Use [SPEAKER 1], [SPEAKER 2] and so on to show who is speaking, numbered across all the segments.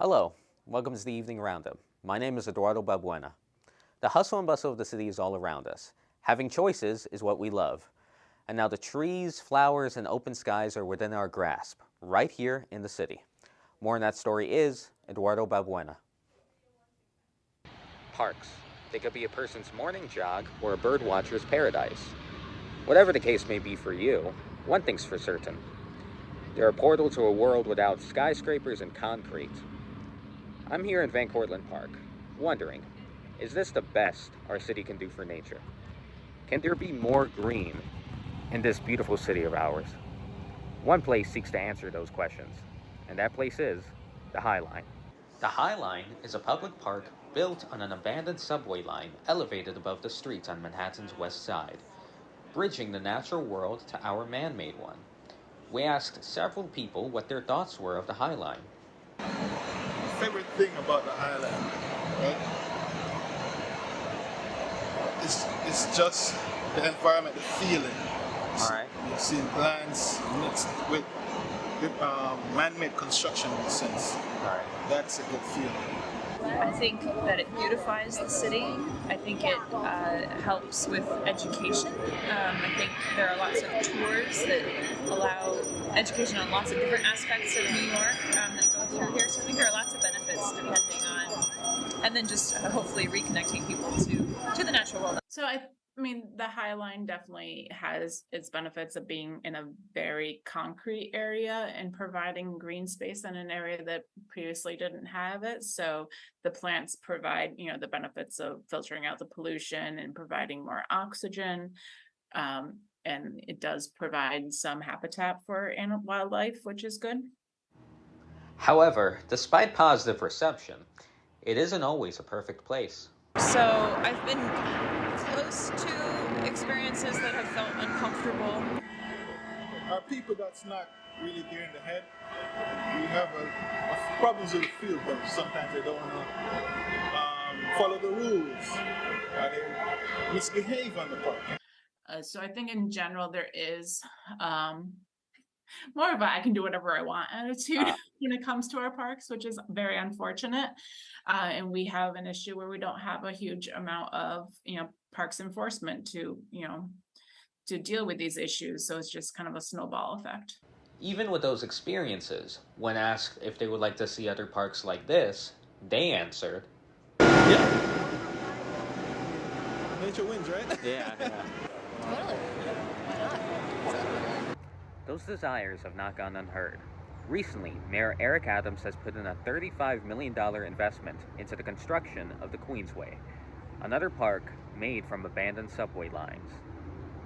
[SPEAKER 1] Hello, welcome to the Evening Roundup. My name is Eduardo. The hustle and bustle of the city is all around us. Having choices is what we love. And now the trees, flowers, and open skies are within our grasp, right here in the city. More on that story is Eduardo Balbuena. Parks. They could be a person's morning jog or a bird watcher's paradise. Whatever the case may be for you, one thing's for certain. They're a portal to a world without skyscrapers and concrete. I'm here in Van Cortlandt Park, wondering, is this the best our city can do for nature? Can there be more green in this beautiful city of ours? One place seeks to answer those questions, and that place is the High Line. The High Line is a public park built on an abandoned subway line elevated above the streets on Manhattan's west side, bridging the natural world to our man-made one. We asked several people what their thoughts were of the High Line.
[SPEAKER 2] My favorite thing about the High Line, right? It's just the environment, the feeling.
[SPEAKER 1] All right.
[SPEAKER 2] You see lands mixed with man-made construction in a sense.
[SPEAKER 1] All right.
[SPEAKER 2] That's a good feeling.
[SPEAKER 3] I think that it beautifies the city. I think it helps with education. I think there are lots of tours that allow education on lots of different aspects of New York that go through here. So I think there are lots of benefits depending on, and then just hopefully reconnecting people to the natural world.
[SPEAKER 4] So I mean, the High Line definitely has its benefits of being in a very concrete area and providing green space in an area that previously didn't have it. So the plants provide, the benefits of filtering out the pollution and providing more oxygen. And it does provide some habitat for wildlife, which is good.
[SPEAKER 1] However, despite positive reception, it isn't always a perfect place.
[SPEAKER 3] So I've been close to experiences that have felt uncomfortable.
[SPEAKER 2] Our people that's not really there in the head, we have problems with the field, but sometimes they don't want to follow the rules. They misbehave on the park.
[SPEAKER 4] So I think in general there is more of a I can do whatever I want attitude when it comes to our parks, which is very unfortunate. And we have an issue where we don't have a huge amount of, parks enforcement to deal with these issues. So it's just kind of a snowball effect.
[SPEAKER 1] Even with those experiences, when asked if they would like to see other parks like this, they answered,
[SPEAKER 2] Yeah. Nature wins, right?
[SPEAKER 1] yeah.
[SPEAKER 5] Totally. Why not?
[SPEAKER 1] Those desires have not gone unheard. Recently, Mayor Eric Adams has put in a $35 million investment into the construction of the Queensway, another park made from abandoned subway lines.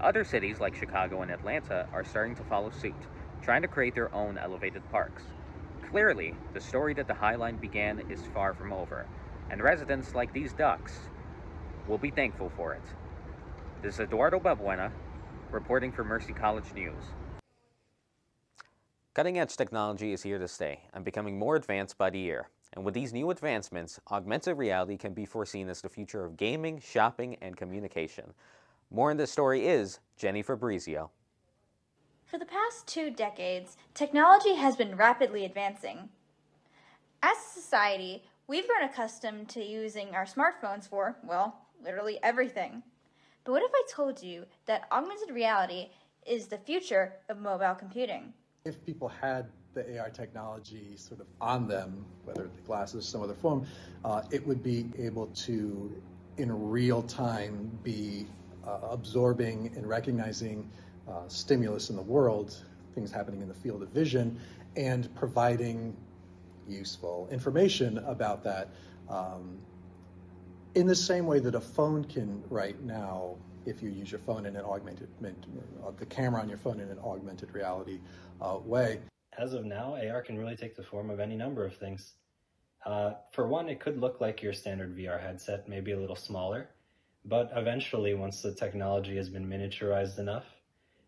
[SPEAKER 1] Other cities like Chicago and Atlanta are starting to follow suit, trying to create their own elevated parks. Clearly, the story that the High Line began is far from over, and residents like these ducks will be thankful for it. This is Eduardo Balbuena, reporting for Mercy College News. Cutting-edge technology is here to stay and becoming more advanced by the year. And with these new advancements, augmented reality can be foreseen as the future of gaming, shopping, and communication. More in this story is Jenny Fabrizio.
[SPEAKER 5] For the past 2 decades, technology has been rapidly advancing. As a society, we've grown accustomed to using our smartphones for, well, literally everything. But what if I told you that augmented reality is the future of mobile computing?
[SPEAKER 6] If people had the AR technology sort of on them, whether the glasses, some other form, it would be able to, in real time, be absorbing and recognizing stimulus in the world, things happening in the field of vision, and providing useful information about that in the same way that a phone can right now, if you use your phone in an the camera on your phone in an augmented reality way.
[SPEAKER 7] As of now, AR can really take the form of any number of things. For one, it could look like your standard VR headset, maybe a little smaller, but eventually, once the technology has been miniaturized enough,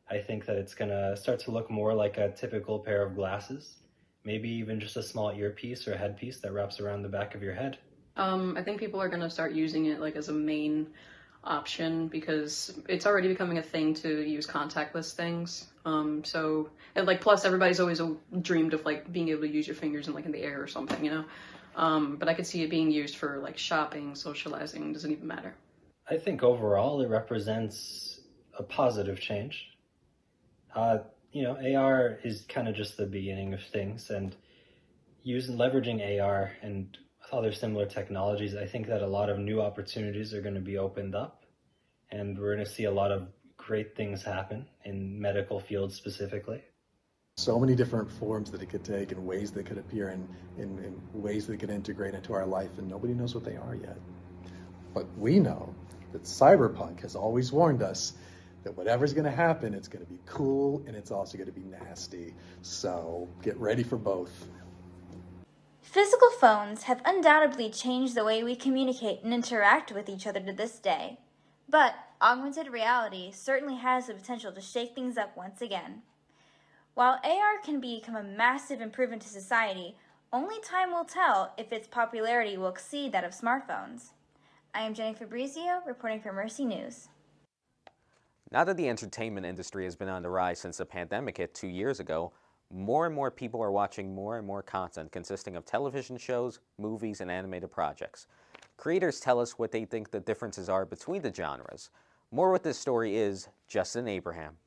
[SPEAKER 7] I think that it's going to start to look more like a typical pair of glasses, maybe even just a small earpiece or headpiece that wraps around the back of your head.
[SPEAKER 8] I think people are going to start using it like as a main option because it's already becoming a thing to use contactless things. So, and like, plus everybody's always dreamed of like being able to use your fingers in the air or something, you know? But I could see it being used for like shopping, socializing, doesn't even matter.
[SPEAKER 7] I think overall it represents a positive change. AR is kind of just the beginning of things, and leveraging AR and other similar technologies, I think that a lot of new opportunities are going to be opened up, and we're going to see a lot of great things happen in medical fields specifically.
[SPEAKER 6] So many different forms that it could take and ways that could appear in ways that it could integrate into our life, and nobody knows what they are yet. But we know that cyberpunk has always warned us that whatever's going to happen, it's going to be cool and it's also going to be nasty. So get ready for both.
[SPEAKER 5] Physical phones have undoubtedly changed the way we communicate and interact with each other to this day. But augmented reality certainly has the potential to shake things up once again. While AR can become a massive improvement to society, only time will tell if its popularity will exceed that of smartphones. I am Jenny Fabrizio, reporting for Mercy News.
[SPEAKER 1] Now that the entertainment industry has been on the rise since the pandemic hit 2 years ago, more and more people are watching more and more content consisting of television shows, movies, and animated projects. Creators tell us what they think the differences are between the genres. More with this story is Justin Abraham.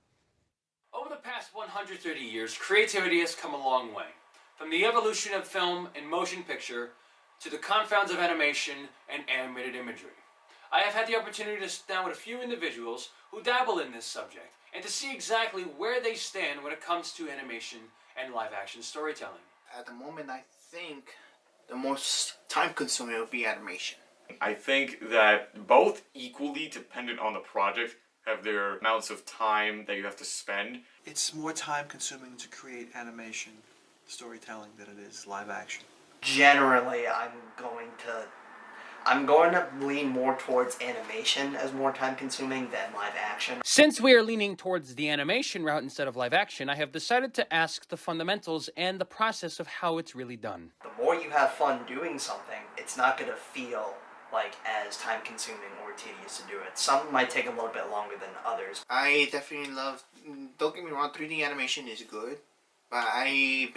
[SPEAKER 9] Over the past 130 years, creativity has come a long way. From the evolution of film and motion picture to the confounds of animation and animated imagery. I have had the opportunity to sit down with a few individuals who dabble in this subject and to see exactly where they stand when it comes to animation and live-action storytelling.
[SPEAKER 10] At the moment, I think the most time-consuming would be animation.
[SPEAKER 11] I think that both equally dependent on the project have their amounts of time that you have to spend.
[SPEAKER 12] It's more time-consuming to create animation storytelling than it is live action.
[SPEAKER 13] Generally, I'm going to lean more towards animation as more time-consuming than live action.
[SPEAKER 9] Since we are leaning towards the animation route instead of live action, I have decided to ask the fundamentals and the process of how it's really done.
[SPEAKER 13] The more you have fun doing something, it's not going to feel like as time-consuming or tedious to do it. Some might take a little bit longer than others.
[SPEAKER 10] I definitely love, don't get me wrong, 3D animation is good, but I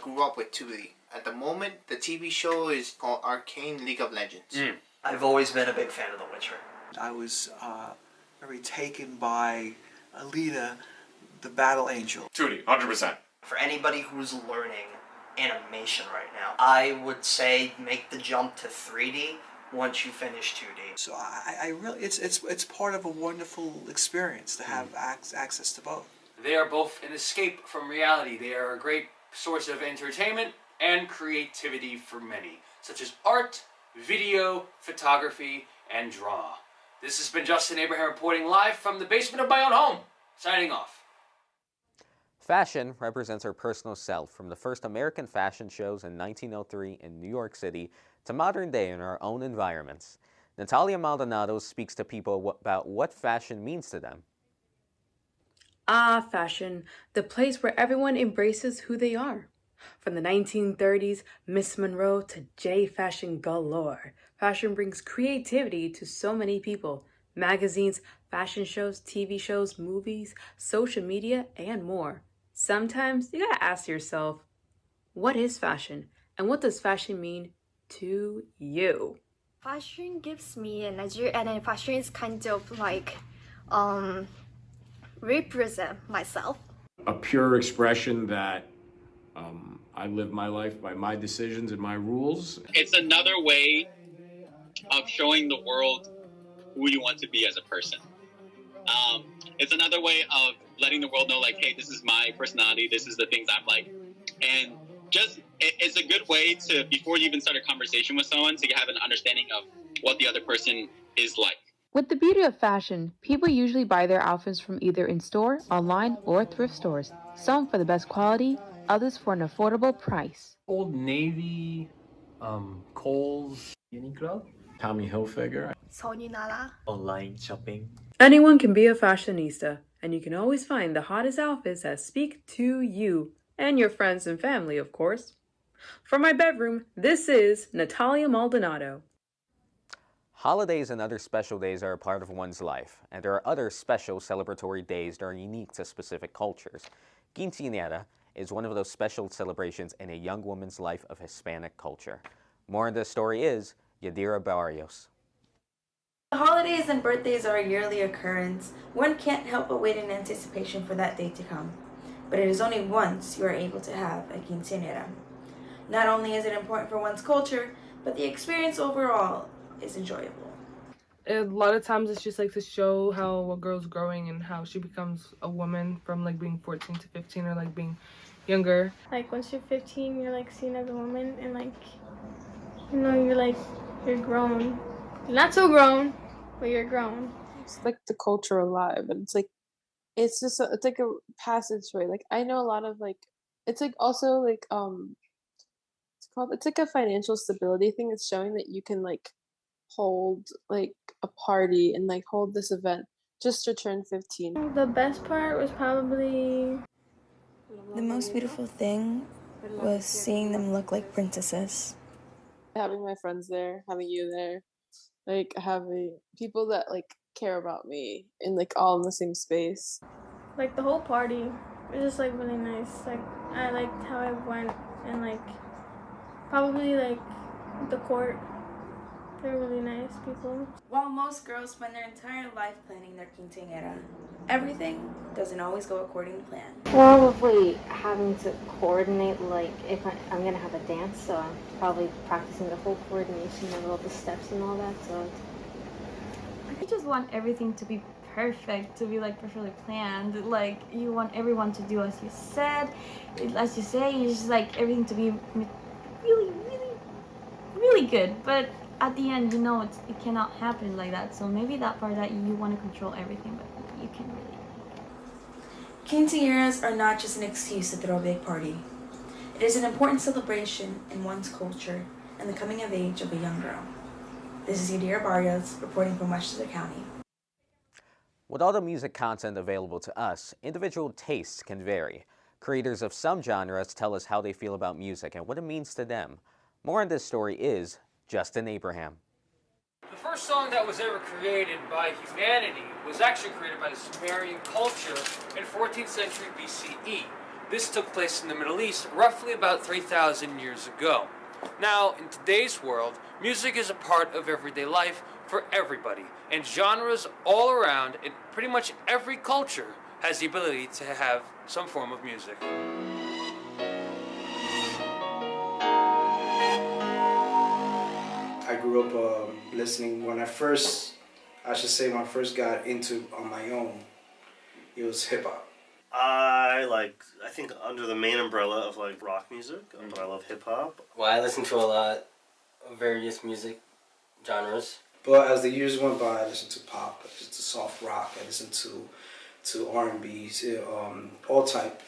[SPEAKER 10] grew up with 2D. At the moment, the TV show is called Arcane League of Legends.
[SPEAKER 13] I've always been a big fan of The Witcher.
[SPEAKER 12] I was very taken by Alita, the Battle Angel.
[SPEAKER 11] 2D, 100%.
[SPEAKER 13] For anybody who's learning animation right now, I would say make the jump to 3D once you finish 2D.
[SPEAKER 12] So I really, it's part of a wonderful experience to have access to both.
[SPEAKER 9] They are both an escape from reality. They are a great source of entertainment and creativity for many, such as art, video, photography, and draw. This has been Justin Abraham reporting live from the basement of my own home. Signing off.
[SPEAKER 1] Fashion represents our personal self, from the first American fashion shows in 1903 in New York City to modern day in our own environments. Natalia Maldonado speaks to people about what fashion means to them.
[SPEAKER 14] Fashion, the place where everyone embraces who they are. From the 1930s, Miss Monroe to J fashion galore, fashion brings creativity to so many people. Magazines, fashion shows, TV shows, movies, social media, and more. Sometimes you gotta ask yourself, what is fashion? And what does fashion mean to you?
[SPEAKER 15] Fashion gives me an idea, and fashion is kind of like represent myself.
[SPEAKER 16] A pure expression that I live my life by my decisions and my rules.
[SPEAKER 17] It's another way of showing the world who you want to be as a person. It's another way of letting the world know, like, hey, this is my personality, this is the things I'm like. And just, it's a good way to, before you even start a conversation with someone, to have an understanding of what the other person is like.
[SPEAKER 14] With the beauty of fashion, people usually buy their outfits from either in-store, online, or thrift stores. Some for the best quality, others for an affordable price.
[SPEAKER 18] Old Navy, Kohl's, Uniqlo,
[SPEAKER 16] Tommy Hilfiger,
[SPEAKER 18] online shopping.
[SPEAKER 14] Anyone can be a fashionista, and you can always find the hottest outfits that speak to you and your friends and family, of course. From my bedroom, this is Natalia Maldonado.
[SPEAKER 1] Holidays and other special days are a part of one's life, and there are other special celebratory days that are unique to specific cultures. Quinceañera is one of those special celebrations in a young woman's life of Hispanic culture. More on this story is Yadira Barrios.
[SPEAKER 19] The holidays and birthdays are a yearly occurrence. One can't help but wait in anticipation for that day to come. But it is only once you are able to have a quinceañera. Not only is it important for one's culture, but the experience overall is enjoyable.
[SPEAKER 20] A lot of times it's just like to show how a girl's growing and how she becomes a woman from like being 14 to 15 or like being younger.
[SPEAKER 21] Like once you're 15, you're like seen as a woman and like, you're grown. Not so grown, but you're grown.
[SPEAKER 22] It's like the culture alive, and it's like it's like a passageway. Like I know a lot of like it's like also like it's like a financial stability thing. It's showing that you can like hold like a party and like hold this event just to turn 15.
[SPEAKER 21] The best part was probably
[SPEAKER 19] The most beautiful thing was seeing them look like princesses.
[SPEAKER 22] Having my friends there, having you there, like having people that like care about me and like all in the same space.
[SPEAKER 21] like the whole party. It was just like really nice. Like I liked how I went and like probably like the court. They're really nice people.
[SPEAKER 19] While most girls spend their entire life planning their quinceañera, everything doesn't always go according to plan.
[SPEAKER 23] Probably having to coordinate, like if I'm gonna have a dance, so I'm probably practicing the whole coordination of all the steps and all that. So
[SPEAKER 24] you just want everything to be perfect, to be like perfectly planned. Like you want everyone to do as you said, as you say. You just like everything to be really, really, really good. But at the end, it cannot happen like that. So maybe that part that you want to control everything, but you can really.
[SPEAKER 19] Quinceañeras are not just an excuse to throw a big party. It is an important celebration in one's culture and the coming of age of a young girl. This is Yadira Barrios reporting from Westchester County.
[SPEAKER 1] With all the music content available to us, individual tastes can vary. Creators of some genres tell us how they feel about music and what it means to them. More on this story is Justin Abraham.
[SPEAKER 9] The first song that was ever created by humanity was actually created by the Sumerian culture in 14th century BCE. This took place in the Middle East roughly about 3,000 years ago. Now, in today's world, music is a part of everyday life for everybody, and genres all around in pretty much every culture has the ability to have some form of music.
[SPEAKER 25] I grew up listening when I first got into on my own, it was hip hop.
[SPEAKER 26] I think under the main umbrella of like rock music, but I love hip hop.
[SPEAKER 27] Well, I listen to a lot of various music genres.
[SPEAKER 25] But as the years went by, I listened to pop, I listened to soft rock, I listened to R&B, all type,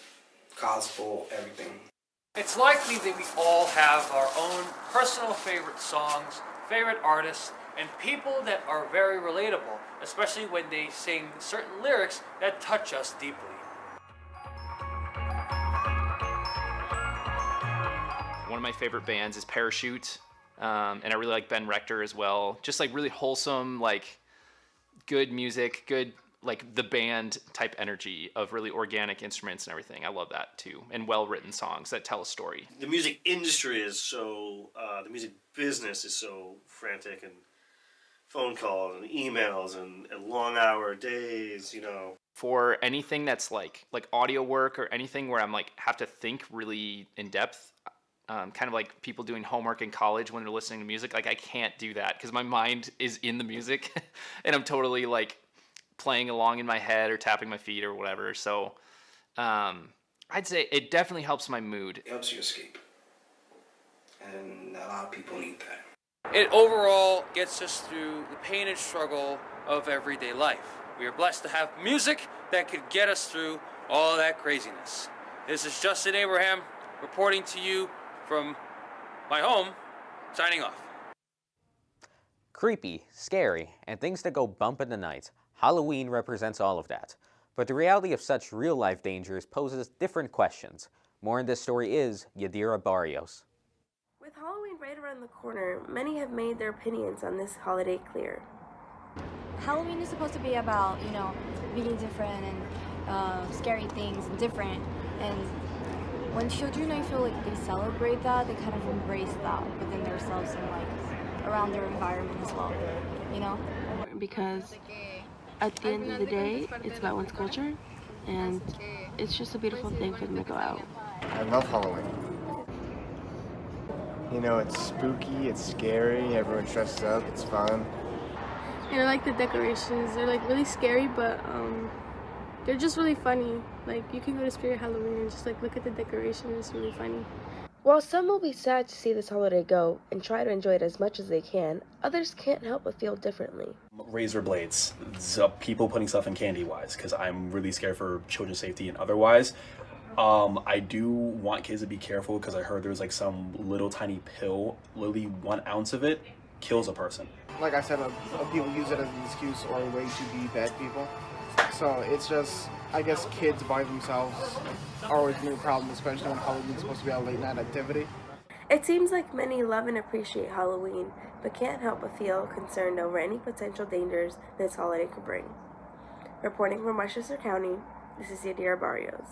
[SPEAKER 25] gospel, everything.
[SPEAKER 9] It's likely that we all have our own personal favorite songs, favorite artists, and people that are very relatable, especially when they sing certain lyrics that touch us deeply.
[SPEAKER 28] One of my favorite bands is Parachute, and I really like Ben Rector as well. Just like really wholesome, like good music, good like the band type energy of really organic instruments and everything. I love that too, and well-written songs that tell a story.
[SPEAKER 26] The music industry is so, the music business is so frantic, and phone calls and emails and long hour days,
[SPEAKER 28] For anything that's like audio work or anything where I'm like have to think really in depth, kind of like people doing homework in college when they're listening to music, like I can't do that because my mind is in the music and I'm totally like playing along in my head or tapping my feet or whatever. So I'd say it definitely helps my mood.
[SPEAKER 25] It helps you escape. And a lot of people need that.
[SPEAKER 9] It overall gets us through the pain and struggle of everyday life. We are blessed to have music that could get us through all that craziness. This is Justin Abraham reporting to you from my home, signing off.
[SPEAKER 1] Creepy, scary, and things that go bump in the night. Halloween represents all of that. But the reality of such real-life dangers poses different questions. More in this story is Yadira Barrios.
[SPEAKER 29] With Halloween
[SPEAKER 19] right around the corner, many have made their opinions on this holiday clear.
[SPEAKER 24] Halloween is supposed to be about, you know, being different and scary things and different. And when children, I feel like they celebrate that, they kind of embrace that within themselves and like around their environment as well, you know?
[SPEAKER 2] Because at the end of the day, it's about one's culture, and it's just a beautiful thing for them to go out.
[SPEAKER 3] I love Halloween. You know, it's spooky, it's scary, everyone dresses up, it's fun.
[SPEAKER 21] And I like the decorations. They're like really scary, but they're just really funny. Like you can go to Spirit Halloween and just like look at the decorations. It's really funny.
[SPEAKER 19] While some will be sad to see this holiday go and try to enjoy it as much as they can, others can't help but feel differently.
[SPEAKER 4] Razor blades, people putting stuff in candy wise, because I'm really scared for children's safety and otherwise. I do want kids to be careful because I heard there's like some little tiny pill, literally 1 ounce of it kills a person.
[SPEAKER 5] Like I said, people use it as an excuse or a way to be bad people. So it's just, I guess kids by themselves are always going to be a problem, especially when Halloween's supposed to be a late night activity.
[SPEAKER 19] It seems like many love and appreciate Halloween, but can't help but feel concerned over any potential dangers this holiday could bring. Reporting from Westchester County, this is Yadira Barrios.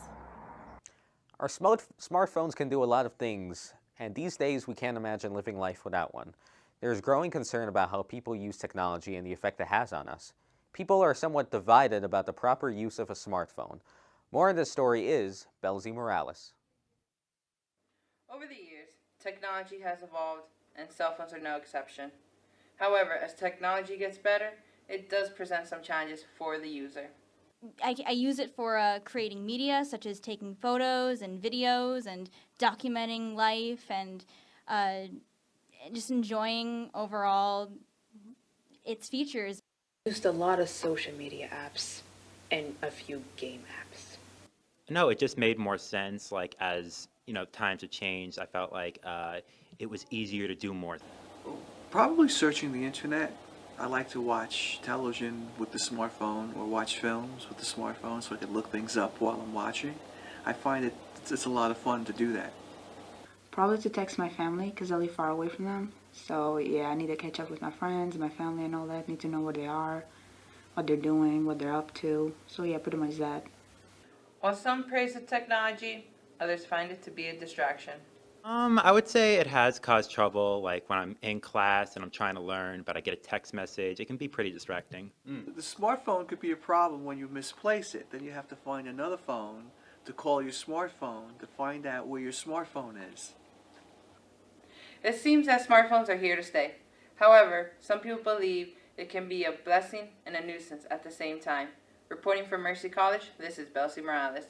[SPEAKER 1] Our smartphones can do a lot of things, and these days we can't imagine living life without one. There is growing concern about how people use technology and the effect it has on us. People are somewhat divided about the proper use of a smartphone. More on this story is Belzy Morales.
[SPEAKER 6] Over the years, technology has evolved, and cell phones are no exception. However, as technology gets better, it does present some challenges for the user.
[SPEAKER 24] I use it for creating media, such as taking photos and videos and documenting life and just enjoying overall its features.
[SPEAKER 14] I used a lot of social media apps and a few game apps.
[SPEAKER 7] No, it just made more sense. Like as you know, times have changed. I felt like it was easier to do more.
[SPEAKER 12] Probably searching the internet. I like to watch television with the smartphone or watch films with the smartphone so I can look things up while I'm watching. I find it's a lot of fun to do that.
[SPEAKER 8] Probably to text my family because I live far away from them. So yeah, I need to catch up with my friends, my family and all that. Need to know where they are, what they're doing, what they're up to. So yeah, pretty much that.
[SPEAKER 6] While some praise the technology, others find it to be a distraction.
[SPEAKER 7] I would say it has caused trouble, like when I'm in class and I'm trying to learn, but I get a text message. It can be pretty distracting.
[SPEAKER 12] The smartphone could be a problem when you misplace it. Then you have to find another phone to call your smartphone to find out where your smartphone is.
[SPEAKER 6] It seems that smartphones are here to stay. However, some people believe it can be a blessing and a nuisance at the same time. Reporting from Mercy College, this is Belzy Morales.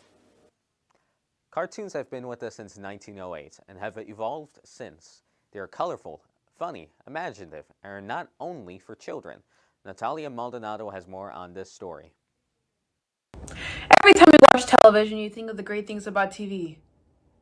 [SPEAKER 1] Cartoons have been with us since 1908 and have evolved since. They are colorful, funny, imaginative, and are not only for children. Natalia Maldonado has more on this story.
[SPEAKER 14] Every time you watch television, you think of the great things about TV.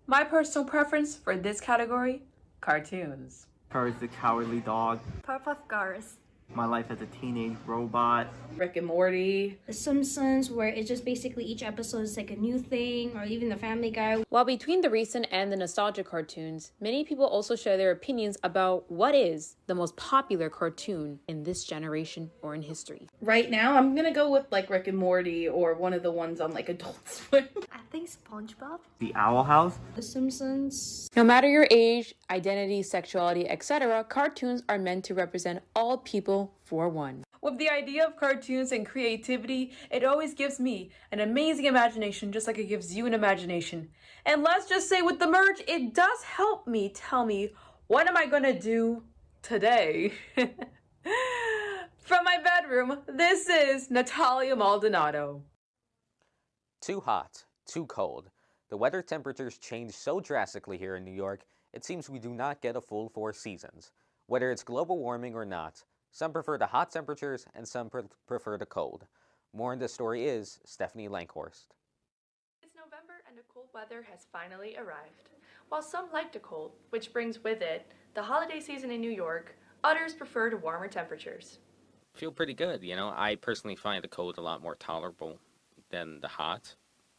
[SPEAKER 14] My personal preference for this category, cartoons.
[SPEAKER 18] Courage the Cowardly Dog.
[SPEAKER 24] Powerpuff Girls.
[SPEAKER 18] My Life as a Teenage Robot.
[SPEAKER 20] Rick and Morty.
[SPEAKER 24] The Simpsons, where it's just basically each episode is like a new thing, or even the Family Guy.
[SPEAKER 14] While between the recent and the nostalgic cartoons, many people also share their opinions about what is the most popular cartoon in this generation or in history.
[SPEAKER 20] Right now, I'm gonna go with like Rick and Morty or one of the ones on like Adult Swim.
[SPEAKER 24] I think SpongeBob.
[SPEAKER 18] The Owl House.
[SPEAKER 24] The Simpsons.
[SPEAKER 14] No matter your age, identity, sexuality, etc., cartoons are meant to represent all people for one. With the idea of cartoons and creativity, it always gives me an amazing imagination, just like it gives you an imagination. And let's just say with the merch, it does help me tell me, what am I gonna do today? From my bedroom, this is Natalia Maldonado.
[SPEAKER 1] Too hot, too cold. The weather temperatures change so drastically here in New York, it seems we do not get a full 4 seasons. Whether it's global warming or not, some prefer the hot temperatures and some prefer the cold. More on this story is Stephanie Lankhorst.
[SPEAKER 10] It's November and the cold weather has finally arrived. While some like the cold, which brings with it the holiday season in New York, others prefer the warmer temperatures.
[SPEAKER 1] Feel pretty good, you know. I personally find the cold a lot more tolerable than the hot,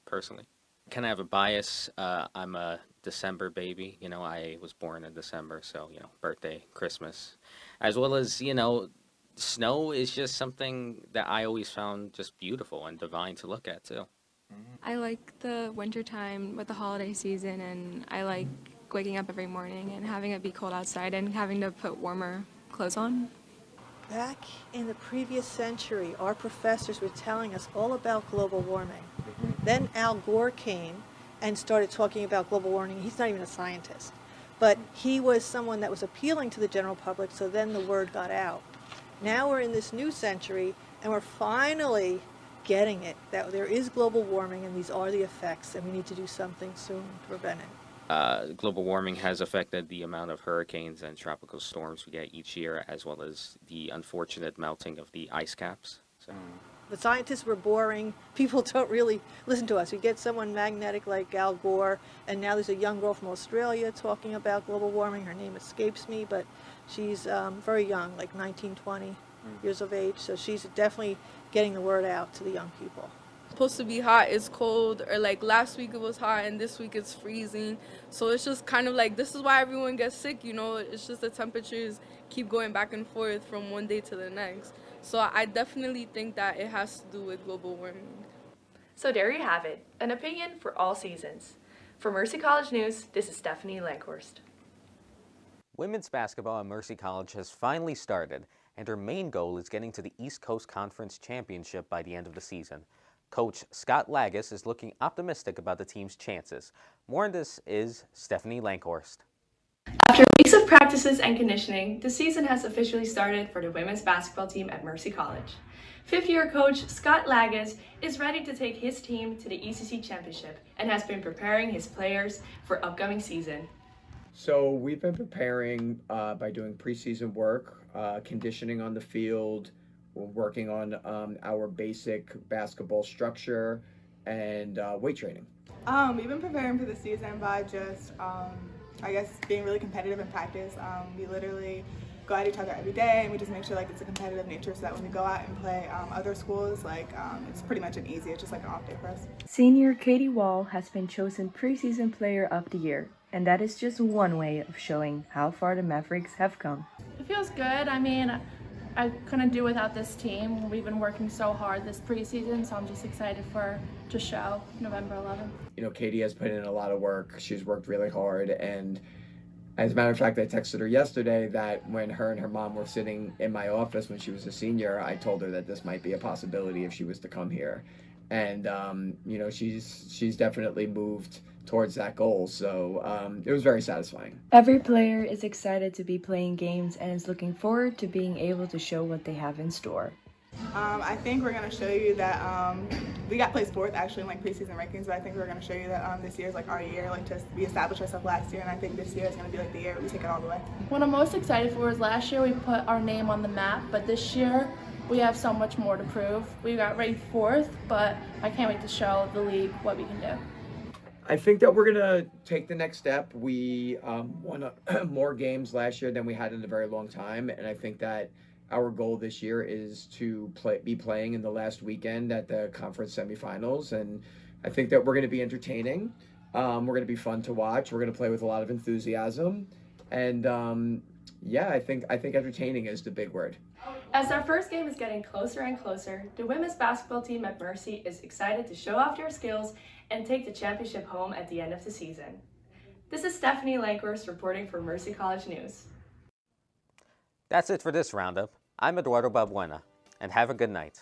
[SPEAKER 1] personally. Kind of have a bias. I'm a December baby. You know, I was born in December, so, you know, birthday, Christmas, as well as, you know, snow is just something that I always found just beautiful and divine to look at, too.
[SPEAKER 11] I like the winter time with the holiday season, and I like waking up every morning and having it be cold outside and having to put warmer clothes on.
[SPEAKER 13] Back in the previous century, our professors were telling us all about global warming. Then Al Gore came and started talking about global warming. He's not even a scientist, but he was someone that was appealing to the general public, so then the word got out. Now we're in this new century, and we're finally getting it, that there is global warming and these are the effects, and we need to do something soon to prevent it.
[SPEAKER 1] Global warming has affected the amount of hurricanes and tropical storms we get each year, as well as the unfortunate melting of the ice caps. So.
[SPEAKER 13] The scientists were boring. People don't really listen to us. We get someone magnetic like Al Gore, and now there's a young girl from Australia talking about global warming. Her name escapes me, but she's very young, like 19, 20 years of age, so she's definitely getting the word out to the young people.
[SPEAKER 15] Supposed to be hot, it's cold, or like last week it was hot and this week it's freezing. So it's just kind of like, this is why everyone gets sick, you know. It's just the temperatures keep going back and forth from one day to the next. So I definitely think that it has to do with global warming.
[SPEAKER 10] So there you have it, an opinion for all seasons. For Mercy College News, this is Stephanie Lankhorst.
[SPEAKER 1] Women's basketball at Mercy College has finally started, and her main goal is getting to the East Coast Conference Championship by the end of the season. Coach Scott Lagis is looking optimistic about the team's chances. More on this is Stephanie Lankhorst.
[SPEAKER 10] After weeks of practices and conditioning, the season has officially started for the women's basketball team at Mercy College. Fifth-year coach Scott Lagis is ready to take his team to the ECC Championship and has been preparing his players for upcoming season.
[SPEAKER 16] So we've been preparing by doing preseason work, conditioning on the field. We're working on our basic basketball structure and weight training.
[SPEAKER 17] We've been preparing for the season by just, I guess, being really competitive in practice. We literally go at each other every day, and we just make sure like it's a competitive nature so that when we go out and play other schools, like it's pretty much it's just like an off day for us.
[SPEAKER 14] Senior Katie Wall has been chosen preseason player of the year, and that is just one way of showing how far the Mavericks have come.
[SPEAKER 22] It feels good. I mean, I couldn't do without this team. We've been working so hard this preseason, so I'm just excited to show November 11th.
[SPEAKER 16] You know, Katie has put in a lot of work. She's worked really hard, and as a matter of fact, I texted her yesterday that when her and her mom were sitting in my office when she was a senior, I told her that this might be a possibility if she was to come here. And, you know, she's definitely moved towards that goal, so it was very satisfying.
[SPEAKER 14] Every player is excited to be playing games and is looking forward to being able to show what they have in store.
[SPEAKER 17] I think we're going to show you that we got placed fourth actually in like preseason rankings, but I think we're going to show you that this year is like our year, like just we established ourselves last year, and I think this year is going to be like the year we take it all the way.
[SPEAKER 22] What I'm most excited for is last year we put our name on the map, but this year we have so much more to prove. We got ranked fourth, but I can't wait to show the league what we can do.
[SPEAKER 16] I think that we're going to take the next step. We won more games last year than we had in a very long time, and I think that our goal this year is to be playing in the last weekend at the conference semifinals, and I think that we're going to be entertaining. We're going to be fun to watch. We're going to play with a lot of enthusiasm, and yeah, I think entertaining is the big word.
[SPEAKER 10] As our first game is getting closer and closer, the women's basketball team at Mercy is excited to show off their skills and take the championship home at the end of the season. This is Stephanie Lankhorst reporting for Mercy College News.
[SPEAKER 1] That's it for this roundup. I'm Eduardo Balbuena, and have a good night.